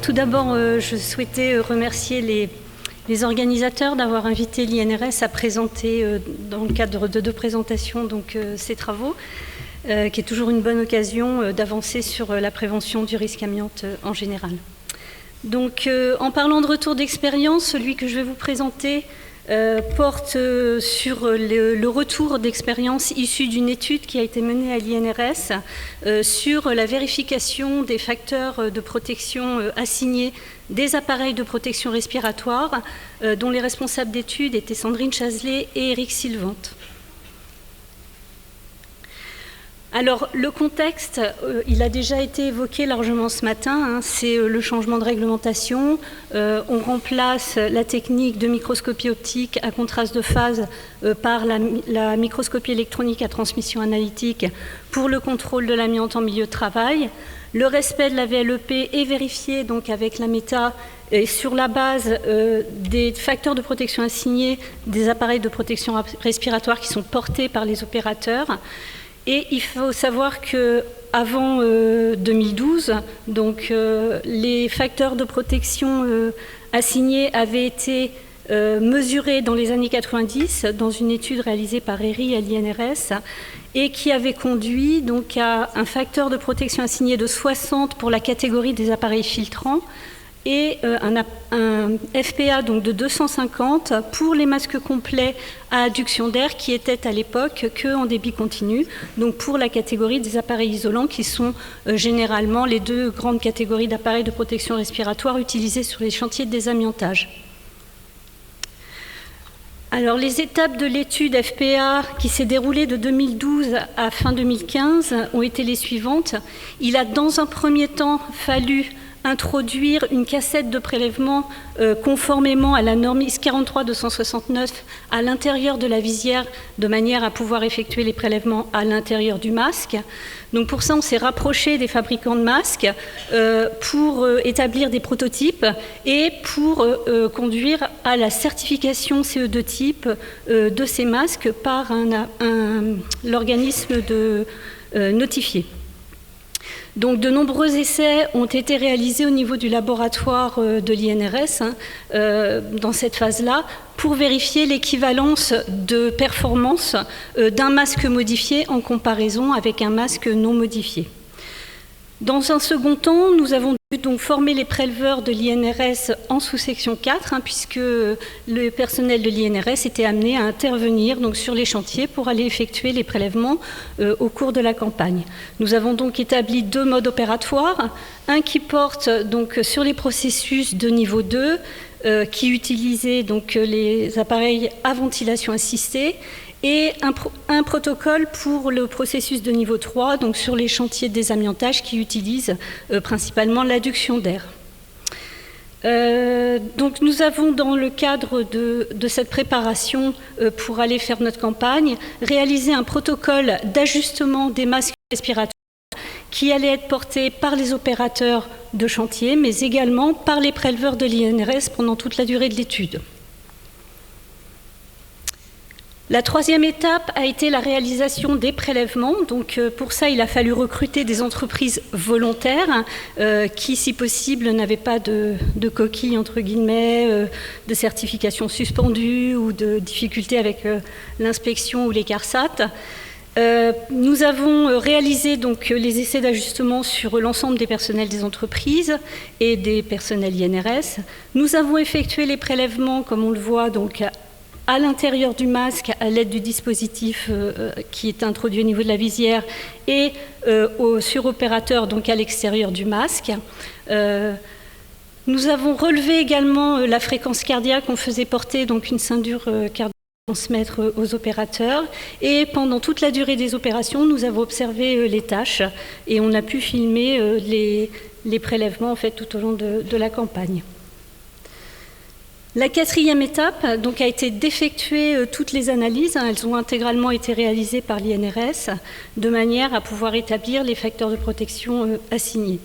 tout d'abord, je souhaitais remercier les organisateurs d'avoir invité l'INRS à présenter, dans le cadre de deux présentations, ces travaux, qui est toujours une bonne occasion d'avancer sur la prévention du risque amiante en général. Donc, en parlant de retour d'expérience, celui que je vais vous présenter porte sur le retour d'expérience issu d'une étude qui a été menée à l'INRS sur la vérification des facteurs de protection assignés des appareils de protection respiratoire, dont les responsables d'études étaient Sandrine Chazelet et Éric Sylvante. Alors, le contexte, il a déjà été évoqué largement ce matin, c'est le changement de réglementation. On remplace la technique de microscopie optique à contraste de phase par la microscopie électronique à transmission analytique pour le contrôle de l'amiante en milieu de travail. Le respect de la VLEP est vérifié donc avec la méta et sur la base des facteurs de protection assignés des appareils de protection respiratoire qui sont portés par les opérateurs. Et il faut savoir qu'avant 2012, les facteurs de protection assignés avaient été mesurés dans les années 90 dans une étude réalisée par ERI à l'INRS et qui avait conduit à un facteur de protection assigné de 60 pour la catégorie des appareils filtrants et un FPA de 250 pour les masques complets à adduction d'air qui étaient à l'époque qu'en débit continu, donc pour la catégorie des appareils isolants qui sont généralement les deux grandes catégories d'appareils de protection respiratoire utilisés sur les chantiers de désamiantage. Alors, les étapes de l'étude FPA qui s'est déroulée de 2012 à fin 2015 ont été les suivantes. Il a dans un premier temps fallu introduire une cassette de prélèvement conformément à la norme IS 43-269 à l'intérieur de la visière de manière à pouvoir effectuer les prélèvements à l'intérieur du masque. Donc pour ça, on s'est rapproché des fabricants de masques pour établir des prototypes et pour conduire à la certification CE2 type de ces masques par l'organisme notifié. Donc, de nombreux essais ont été réalisés au niveau du laboratoire de l'INRS dans cette phase-là pour vérifier l'équivalence de performance d'un masque modifié en comparaison avec un masque non modifié. Dans un second temps, nous avons dû former les préleveurs de l'INRS en sous-section 4, puisque le personnel de l'INRS était amené à intervenir sur les chantiers pour aller effectuer les prélèvements au cours de la campagne. Nous avons donc établi deux modes opératoires, un qui porte sur les processus de niveau 2, qui utilisait les appareils à ventilation assistée, et un protocole pour le processus de niveau 3, donc sur les chantiers de désamiantage qui utilisent principalement l'adduction d'air. Donc nous avons, dans le cadre de cette préparation pour aller faire notre campagne, réalisé un protocole d'ajustement des masques respiratoires qui allait être porté par les opérateurs de chantier, mais également par les préleveurs de l'INRS pendant toute la durée de l'étude. La troisième étape a été la réalisation des prélèvements. Donc, pour ça, il a fallu recruter des entreprises volontaires qui, si possible, n'avaient pas de coquilles, entre guillemets, de certification suspendue ou de difficultés avec l'inspection ou les CARSAT. Nous avons réalisé les essais d'ajustement sur l'ensemble des personnels des entreprises et des personnels INRS. Nous avons effectué les prélèvements, comme on le voit, à l'intérieur du masque à l'aide du dispositif qui est introduit au niveau de la visière et sur opérateur à l'extérieur du masque. Nous avons relevé également la fréquence cardiaque, on faisait porter une ceinture cardiaque transmettre aux opérateurs et pendant toute la durée des opérations, nous avons observé les tâches et on a pu filmer les prélèvements tout au long de la campagne. La quatrième étape a été d'effectuer toutes les analyses. Elles ont intégralement été réalisées par l'INRS de manière à pouvoir établir les facteurs de protection assignés.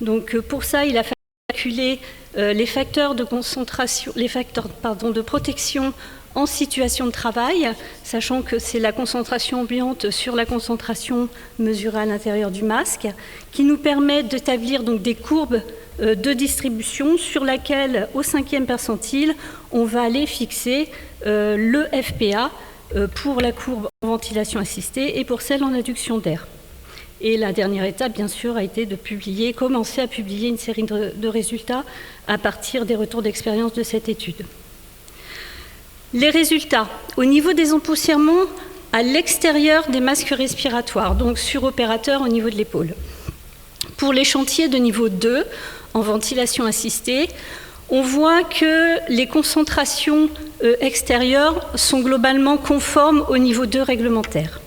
Donc pour ça, il a fallu calculer les facteurs de concentration, les facteurs de protection en situation de travail, sachant que c'est la concentration ambiante sur la concentration mesurée à l'intérieur du masque, qui nous permet d'établir donc des courbes de distribution sur laquelle, au 5e percentile, on va aller fixer le FPA pour la courbe en ventilation assistée et pour celle en adduction d'air. Et la dernière étape, bien sûr, a été de commencer à publier une série de résultats à partir des retours d'expérience de cette étude. Les résultats, au niveau des empoussièrements à l'extérieur des masques respiratoires, donc sur opérateur au niveau de l'épaule. Pour les chantiers de niveau 2, en ventilation assistée, on voit que les concentrations extérieures sont globalement conformes au niveau 2 réglementaire.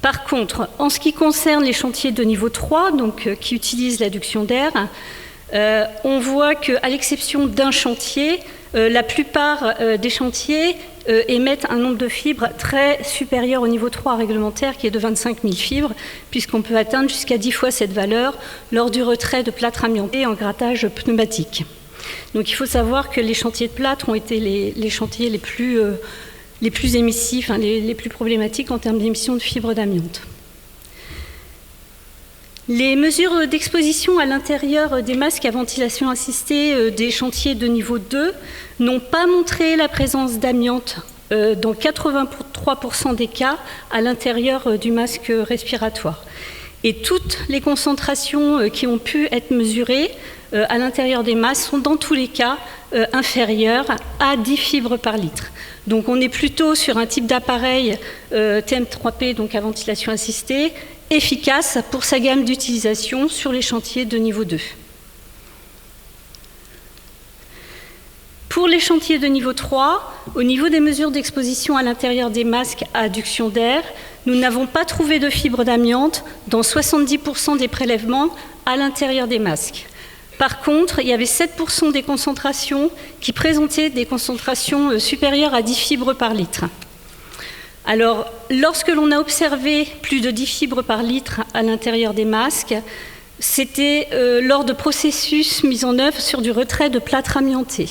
Par contre, en ce qui concerne les chantiers de niveau 3, donc, qui utilisent l'adduction d'air, on voit qu'à l'exception d'un chantier, la plupart des chantiers émettent un nombre de fibres très supérieur au niveau 3 réglementaire, qui est de 25 000 fibres, puisqu'on peut atteindre jusqu'à 10 fois cette valeur lors du retrait de plâtre amianté en grattage pneumatique. Donc il faut savoir que les chantiers de plâtre ont été les chantiers les plus émissifs, les plus problématiques en termes d'émissions de fibres d'amiante. Les mesures d'exposition à l'intérieur des masques à ventilation assistée des chantiers de niveau 2 n'ont pas montré la présence d'amiante dans 83% des cas à l'intérieur du masque respiratoire. Et toutes les concentrations qui ont pu être mesurées à l'intérieur des masques sont dans tous les cas inférieures à 10 fibres par litre. Donc on est plutôt sur un type d'appareil TM3P, donc à ventilation assistée, efficace pour sa gamme d'utilisation sur les chantiers de niveau 2. Pour les chantiers de niveau 3, au niveau des mesures d'exposition à l'intérieur des masques à adduction d'air, nous n'avons pas trouvé de fibres d'amiante dans 70% des prélèvements à l'intérieur des masques. Par contre, il y avait 7% des concentrations qui présentaient des concentrations supérieures à 10 fibres par litre. Alors, lorsque l'on a observé plus de 10 fibres par litre à l'intérieur des masques, c'était lors de processus mis en œuvre sur du retrait de plâtre amianté.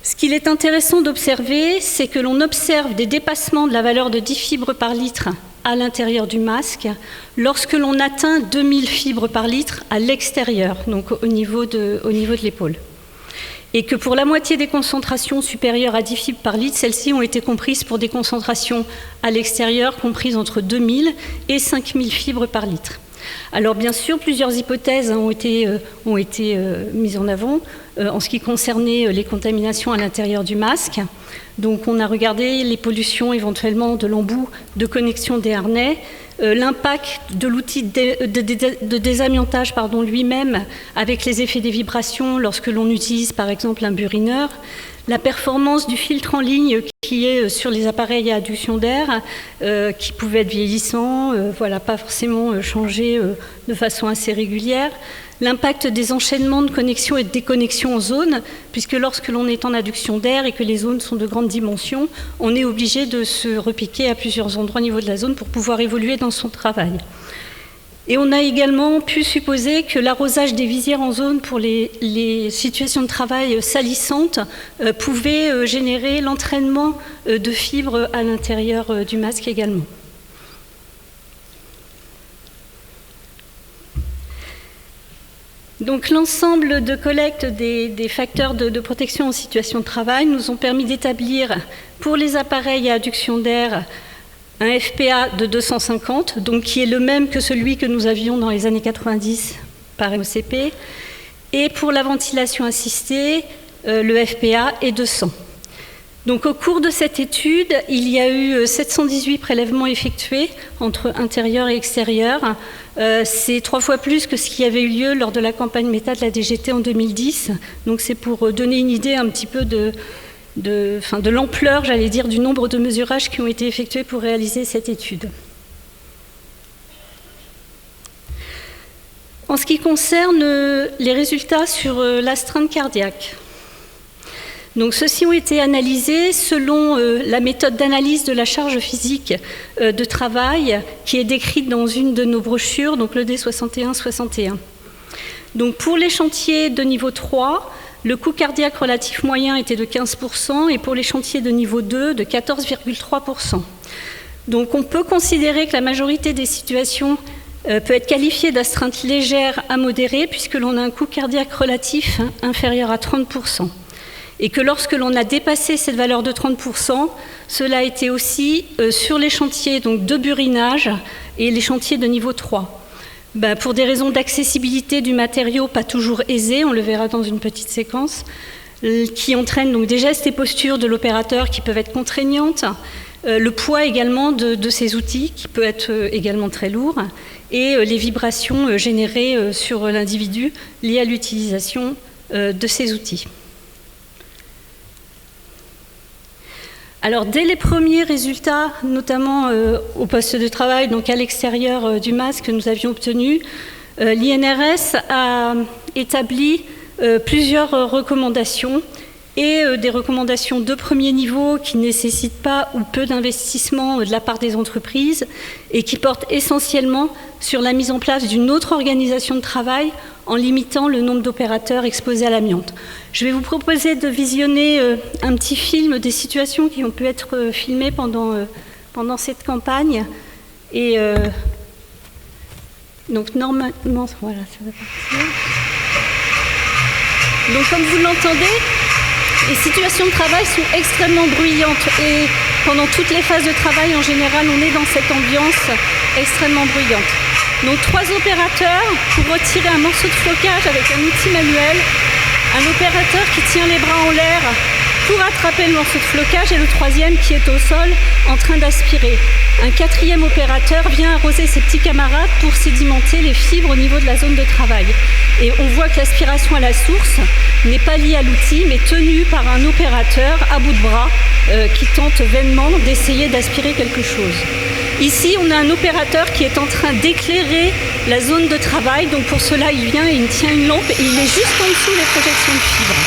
Ce qu'il est intéressant d'observer, c'est que l'on observe des dépassements de la valeur de 10 fibres par litre à l'intérieur du masque lorsque l'on atteint 2000 fibres par litre à l'extérieur, donc au niveau de l'épaule. Et que pour la moitié des concentrations supérieures à 10 fibres par litre, celles-ci ont été comprises pour des concentrations à l'extérieur comprises entre 2000 et 5000 fibres par litre. Alors bien sûr, plusieurs hypothèses ont été mises en avant en ce qui concernait les contaminations à l'intérieur du masque. Donc on a regardé les pollutions éventuellement de l'embout de connexion des harnais, l'impact de l'outil de désamiantage lui-même avec les effets des vibrations lorsque l'on utilise par exemple un burineur, la performance du filtre en ligne qui est sur les appareils à adduction d'air, qui pouvait être vieillissant, pas forcément changé de façon assez régulière, l'impact des enchaînements de connexion et de déconnexion en zone, puisque lorsque l'on est en adduction d'air et que les zones sont de grande dimension, on est obligé de se repiquer à plusieurs endroits au niveau de la zone pour pouvoir évoluer dans son travail. Et on a également pu supposer que l'arrosage des visières en zone pour les situations de travail salissantes pouvait générer l'entraînement de fibres à l'intérieur du masque également. Donc l'ensemble de collecte des facteurs de protection en situation de travail nous ont permis d'établir pour les appareils à adduction d'air un FPA de 250, donc qui est le même que celui que nous avions dans les années 90 par MOCP. Et pour la ventilation assistée, le FPA est de 100. Donc au cours de cette étude, il y a eu 718 prélèvements effectués entre intérieur et extérieur. C'est 3 fois plus que ce qui avait eu lieu lors de la campagne méta de la DGT en 2010. Donc c'est pour donner une idée un petit peu de l'ampleur, j'allais dire, du nombre de mesurages qui ont été effectués pour réaliser cette étude. En ce qui concerne les résultats sur l'astreinte cardiaque, donc ceux-ci ont été analysés selon la méthode d'analyse de la charge physique de travail qui est décrite dans une de nos brochures, donc le D6161. Donc pour les chantiers de niveau 3, Le coût cardiaque relatif moyen était de 15% et pour les chantiers de niveau 2, de 14,3%. Donc on peut considérer que la majorité des situations peut être qualifiée d'astreinte légère à modérée puisque l'on a un coût cardiaque relatif inférieur à 30%. Et que lorsque l'on a dépassé cette valeur de 30%, cela a été aussi sur les chantiers donc, de burinage et les chantiers de niveau 3. Pour des raisons d'accessibilité du matériau pas toujours aisées, on le verra dans une petite séquence, qui entraînent donc des gestes et postures de l'opérateur qui peuvent être contraignantes, le poids également de ces outils qui peut être également très lourd, et les vibrations générées sur l'individu liées à l'utilisation de ces outils. Alors, dès les premiers résultats, notamment au poste de travail, donc à l'extérieur du masque que nous avions obtenu, l'INRS a établi plusieurs recommandations et des recommandations de premier niveau qui ne nécessitent pas ou peu d'investissement de la part des entreprises et qui portent essentiellement sur la mise en place d'une autre organisation de travail en limitant le nombre d'opérateurs exposés à l'amiante. Je vais vous proposer de visionner un petit film des situations qui ont pu être filmées pendant cette campagne. Et donc normalement, voilà, ça va partir. Donc comme vous l'entendez, les situations de travail sont extrêmement bruyantes et pendant toutes les phases de travail, en général, on est dans cette ambiance extrêmement bruyante. Donc 3 opérateurs pour retirer un morceau de flocage avec un outil manuel, un opérateur qui tient les bras en l'air pour attraper le morceau de flocage et le 3e qui est au sol en train d'aspirer. Un 4e opérateur vient arroser ses petits camarades pour sédimenter les fibres au niveau de la zone de travail. Et on voit que l'aspiration à la source n'est pas liée à l'outil, mais tenue par un opérateur à bout de bras qui tente vainement d'essayer d'aspirer quelque chose. Ici, on a un opérateur qui est en train d'éclairer la zone de travail. Donc pour cela, il vient et il tient une lampe et il est juste en dessous des projections de fibres.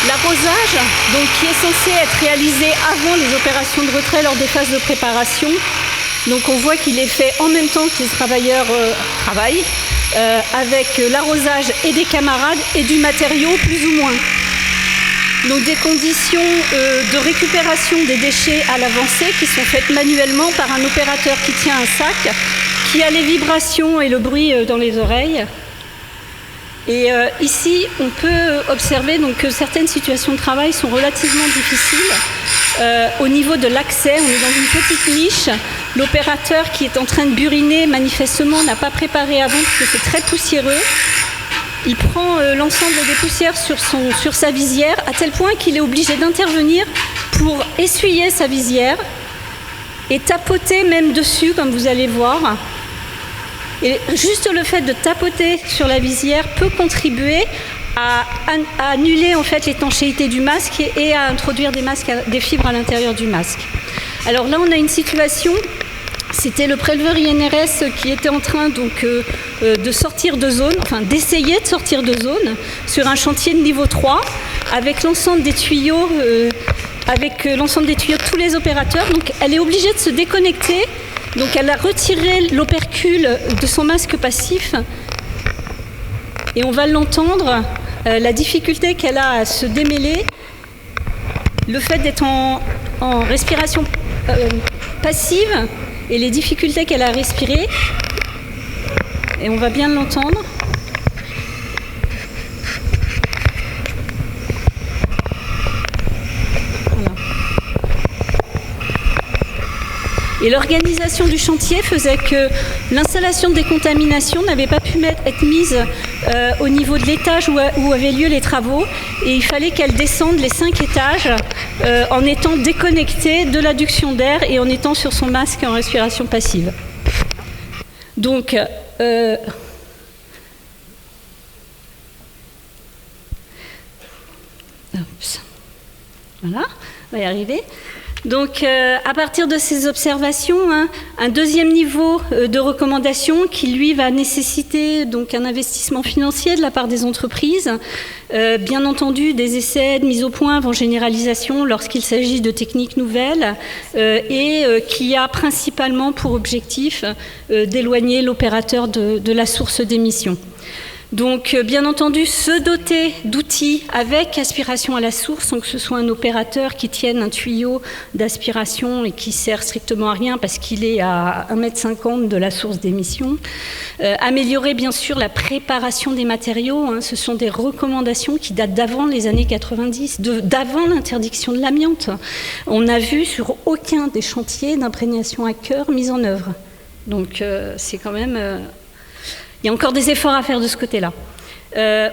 L'arrosage, donc, qui est censé être réalisé avant les opérations de retrait lors des phases de préparation. Donc on voit qu'il est fait en même temps que les travailleurs travaillent, avec l'arrosage et des camarades et du matériau plus ou moins. Donc des conditions de récupération des déchets à l'avancée qui sont faites manuellement par un opérateur qui tient un sac, qui a les vibrations et le bruit dans les oreilles. Et ici, on peut observer donc, que certaines situations de travail sont relativement difficiles. Au niveau de l'accès, on est dans une petite niche. L'opérateur qui est en train de buriner, manifestement, n'a pas préparé avant parce que c'est très poussiéreux. Il prend l'ensemble des poussières sur sa visière, à tel point qu'il est obligé d'intervenir pour essuyer sa visière et tapoter même dessus, comme vous allez voir. Et juste le fait de tapoter sur la visière peut contribuer à annuler en fait l'étanchéité du masque et à introduire des fibres à l'intérieur du masque. Alors là, on a une situation, c'était le préleveur INRS qui était en train donc de sortir de zone, enfin d'essayer de sortir de zone sur un chantier de niveau 3 avec l'ensemble des tuyaux, de tous les opérateurs. Donc elle est obligée de se déconnecter. Donc elle a retiré l'opercule de son masque passif et on va l'entendre, la difficulté qu'elle a à se démêler, le fait d'être en respiration passive et les difficultés qu'elle a à respirer, et on va bien l'entendre. Et l'organisation du chantier faisait que l'installation de décontamination n'avait pas pu être mise au niveau de l'étage où avaient lieu les travaux. Et il fallait qu'elle descende les 5 étages en étant déconnectée de l'adduction d'air et en étant sur son masque en respiration passive. Donc, voilà, on va y arriver. Donc, à partir de ces observations, un deuxième niveau de recommandation qui, lui, va nécessiter donc, un investissement financier de la part des entreprises, bien entendu des essais de mise au point avant généralisation lorsqu'il s'agit de techniques nouvelles et qui a principalement pour objectif d'éloigner l'opérateur de la source d'émission. Donc, bien entendu, se doter d'outils avec aspiration à la source, sans que ce soit un opérateur qui tienne un tuyau d'aspiration et qui sert strictement à rien parce qu'il est à 1,50 m de la source d'émission. Améliorer, bien sûr, la préparation des matériaux. Ce sont des recommandations qui datent d'avant les années 90, d'avant l'interdiction de l'amiante. On n'a vu sur aucun des chantiers d'imprégnation à cœur mis en œuvre. Donc, c'est quand même... il y a encore des efforts à faire de ce côté-là.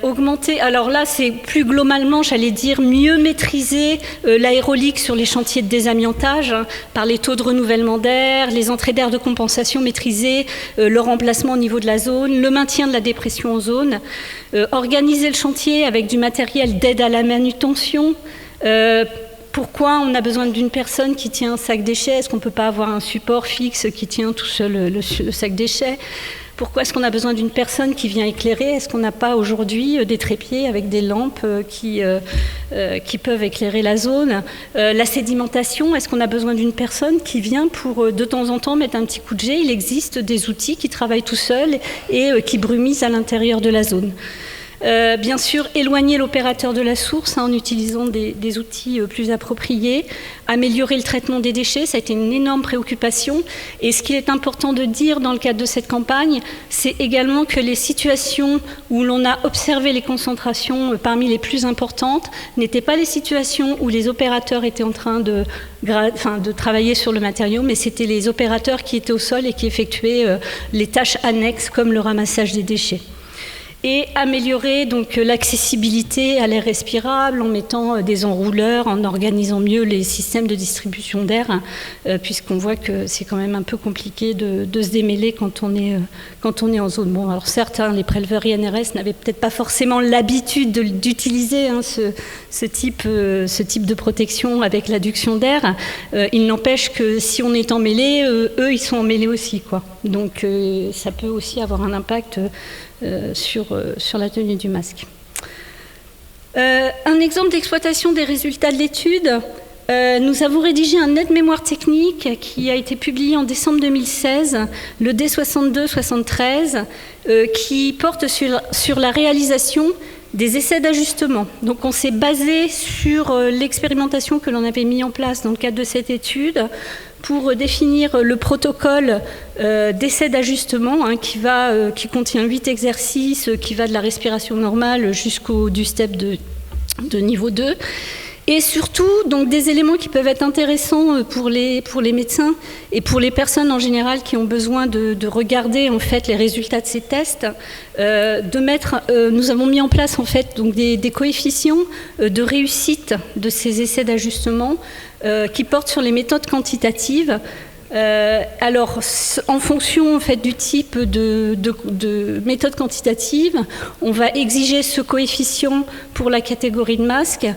Augmenter, alors là c'est plus globalement, j'allais dire, mieux maîtriser l'aérolique sur les chantiers de désamiantage par les taux de renouvellement d'air, les entrées d'air de compensation maîtrisées, le remplacement au niveau de la zone, le maintien de la dépression en zone, organiser le chantier avec du matériel d'aide à la manutention. Pourquoi on a besoin d'une personne qui tient un sac déchets? Est-ce qu'on ne peut pas avoir un support fixe qui tient tout seul le sac déchets? Pourquoi est-ce qu'on a besoin d'une personne qui vient éclairer? Est-ce qu'on n'a pas aujourd'hui des trépieds avec des lampes qui peuvent éclairer la zone? La sédimentation, est-ce qu'on a besoin d'une personne qui vient pour de temps en temps mettre un petit coup de jet? Il existe des outils qui travaillent tout seuls et qui brumisent à l'intérieur de la zone. Bien sûr, éloigner l'opérateur de la source en utilisant des outils plus appropriés, améliorer le traitement des déchets, ça a été une énorme préoccupation. Et ce qu'il est important de dire dans le cadre de cette campagne, c'est également que les situations où l'on a observé les concentrations parmi les plus importantes n'étaient pas les situations où les opérateurs étaient en train de travailler sur le matériau, mais c'était les opérateurs qui étaient au sol et qui effectuaient les tâches annexes comme le ramassage des déchets. Et améliorer donc l'accessibilité à l'air respirable en mettant des enrouleurs, en organisant mieux les systèmes de distribution d'air, puisqu'on voit que c'est quand même un peu compliqué de se démêler quand on est en zone. Bon, alors certes, les préleveurs INRS n'avaient peut-être pas forcément l'habitude d'utiliser ce type de protection avec l'adduction d'air. Il n'empêche que si on est emmêlé, eux, ils sont emmêlés aussi, quoi. Donc ça peut aussi avoir un impact sur la tenue du masque. Un exemple d'exploitation des résultats de l'étude, nous avons rédigé un aide-mémoire technique qui a été publié en décembre 2016, le D62-73, qui porte sur la réalisation des essais d'ajustement. Donc on s'est basé sur l'expérimentation que l'on avait mis en place dans le cadre de cette étude pour définir le protocole d'essai d'ajustement qui contient 8 exercices, qui va de la respiration normale jusqu'au step de niveau 2. Et surtout, donc, des éléments qui peuvent être intéressants pour les médecins et pour les personnes en général qui ont besoin de regarder en fait les résultats de ces tests. Nous avons mis en place en fait donc des coefficients de réussite de ces essais d'ajustement qui portent sur les méthodes quantitatives. Alors, en fonction en fait, du type de méthode quantitative, on va exiger ce coefficient pour la catégorie de masque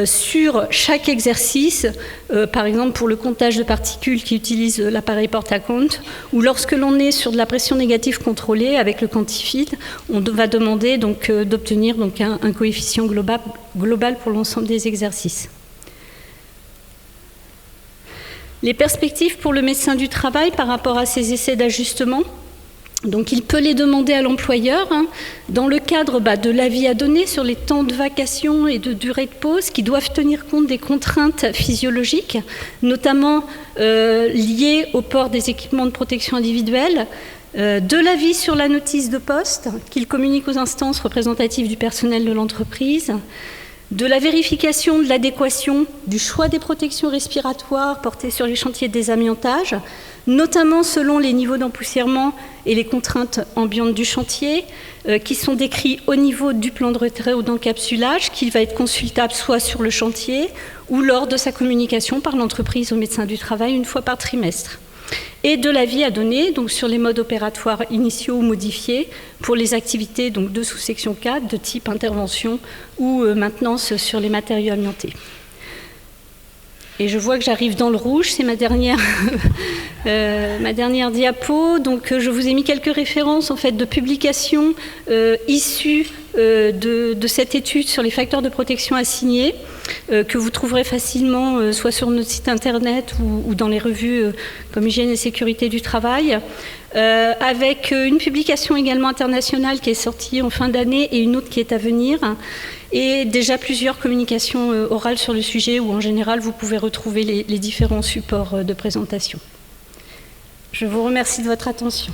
sur chaque exercice, par exemple pour le comptage de particules qui utilise l'appareil porte-à-compte, ou lorsque l'on est sur de la pression négative contrôlée avec le quantifeed, on va demander donc d'obtenir donc un coefficient global pour l'ensemble des exercices. Les perspectives pour le médecin du travail par rapport à ces essais d'ajustement, donc il peut les demander à l'employeur dans le cadre de l'avis à donner sur les temps de vacation et de durée de pause qui doivent tenir compte des contraintes physiologiques, notamment liées au port des équipements de protection individuelle, de l'avis sur la notice de poste qu'il communique aux instances représentatives du personnel de l'entreprise, de la vérification de l'adéquation du choix des protections respiratoires portées sur les chantiers de désamiantage, notamment selon les niveaux d'empoussièrement et les contraintes ambiantes du chantier, qui sont décrits au niveau du plan de retrait ou d'encapsulage, qui va être consultable soit sur le chantier ou lors de sa communication par l'entreprise au médecin du travail une fois par trimestre. Et de l'avis à donner donc, sur les modes opératoires initiaux ou modifiés pour les activités donc, de sous-section 4 de type intervention ou maintenance sur les matériaux amiantés. Et je vois que j'arrive dans le rouge, c'est ma dernière diapo. Donc je vous ai mis quelques références en fait, de publications issues de cette étude sur les facteurs de protection assignés, que vous trouverez facilement soit sur notre site internet ou dans les revues comme Hygiène et Sécurité du Travail, avec une publication également internationale qui est sortie en fin d'année et une autre qui est à venir. Et déjà plusieurs communications orales sur le sujet où en général vous pouvez retrouver les différents supports de présentation. Je vous remercie de votre attention.